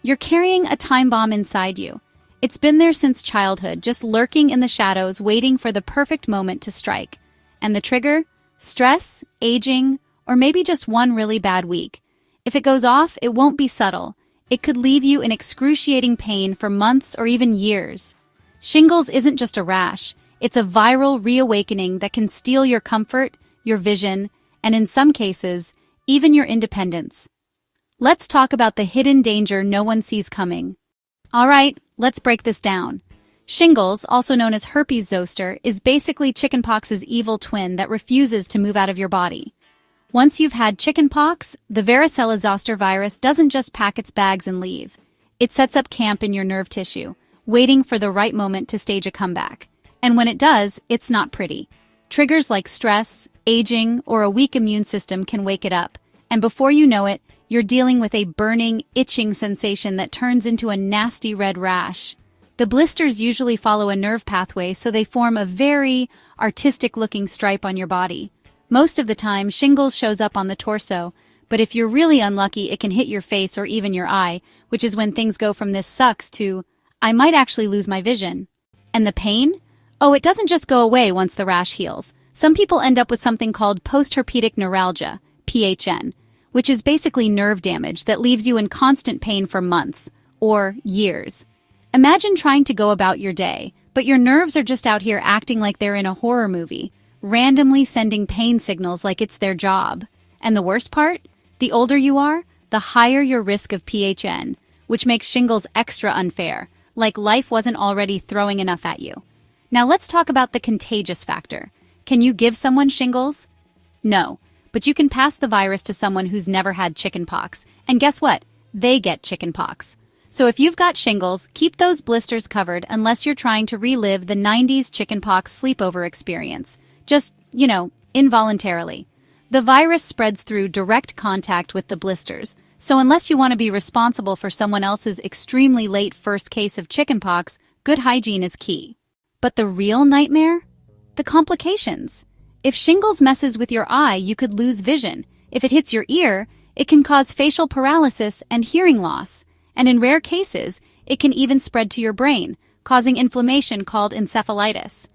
You're carrying a time bomb inside you. It's been there since childhood, just lurking in the shadows, waiting for the perfect moment to strike. And the trigger? Stress, aging, or maybe just one really bad week. If it goes off, it won't be subtle. It could leave you in excruciating pain for months or even years. Shingles isn't just a rash. It's a viral reawakening that can steal your comfort, your vision, and in some cases, even your independence. Let's talk about the hidden danger no one sees coming. All right, let's break this down. Shingles, also known as herpes zoster, is basically chickenpox's evil twin that refuses to move out of your body. Once you've had chickenpox, the varicella zoster virus doesn't just pack its bags and leave. It sets up camp in your nerve tissue, waiting for the right moment to stage a comeback. And when it does, it's not pretty. Triggers like stress, aging, or a weak immune system can wake it up, and before you know it, you're dealing with a burning, itching sensation that turns into a nasty red rash. The blisters usually follow a nerve pathway, so they form a very artistic-looking stripe on your body. Most of the time, shingles shows up on the torso, but if you're really unlucky, it can hit your face or even your eye, which is when things go from "this sucks" to "I might actually lose my vision." And the pain? Oh, it doesn't just go away once the rash heals. Some people end up with something called postherpetic neuralgia, PHN, which is basically nerve damage that leaves you in constant pain for months, or years. Imagine trying to go about your day, but your nerves are just out here acting like they're in a horror movie, randomly sending pain signals like it's their job. And the worst part? The older you are, the higher your risk of PHN, which makes shingles extra unfair, like life wasn't already throwing enough at you. Now let's talk about the contagious factor. Can you give someone shingles? No, but you can pass the virus to someone who's never had chickenpox, and guess what? They get chickenpox. So if you've got shingles, keep those blisters covered unless you're trying to relive the 90s chickenpox sleepover experience. Just, involuntarily. The virus spreads through direct contact with the blisters, so unless you want to be responsible for someone else's extremely late first case of chickenpox, good hygiene is key. But the real nightmare? The complications. If shingles messes with your eye, you could lose vision. If it hits your ear, it can cause facial paralysis and hearing loss. And in rare cases, it can even spread to your brain, causing inflammation called encephalitis.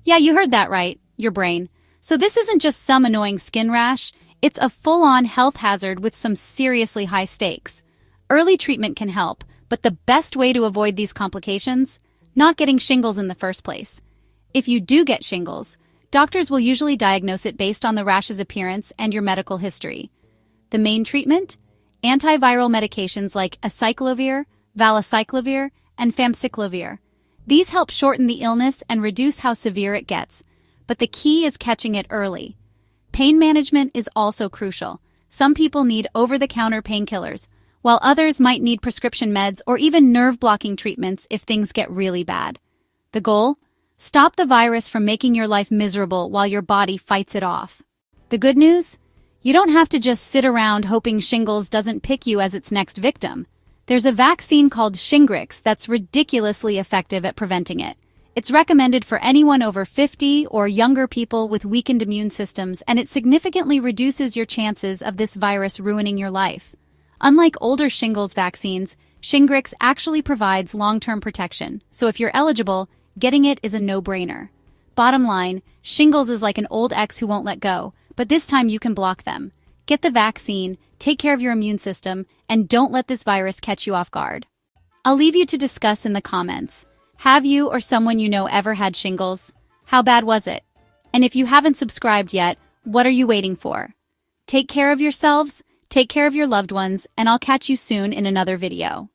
Yeah, you heard that right, your brain. So this isn't just some annoying skin rash, it's a full-on health hazard with some seriously high stakes. Early treatment can help, but the best way to avoid these complications? Not getting shingles in the first place. If you do get shingles, doctors will usually diagnose it based on the rash's appearance and your medical history. The main treatment? Antiviral medications like acyclovir, valacyclovir, and famciclovir. These help shorten the illness and reduce how severe it gets, but the key is catching it early. Pain management is also crucial. Some people need over-the-counter painkillers, while others might need prescription meds or even nerve-blocking treatments if things get really bad. The goal? Stop the virus from making your life miserable while your body fights it off. The good news? You don't have to just sit around hoping shingles doesn't pick you as its next victim. There's a vaccine called Shingrix that's ridiculously effective at preventing it. It's recommended for anyone over 50 or younger people with weakened immune systems, and it significantly reduces your chances of this virus ruining your life. Unlike older shingles vaccines, Shingrix actually provides long-term protection, so if you're eligible, getting it is a no-brainer. Bottom line, shingles is like an old ex who won't let go, but this time you can block them. Get the vaccine, take care of your immune system, and don't let this virus catch you off guard. I'll leave you to discuss in the comments. Have you or someone you know ever had shingles? How bad was it? And if you haven't subscribed yet, what are you waiting for? Take care of yourselves, take care of your loved ones, and I'll catch you soon in another video.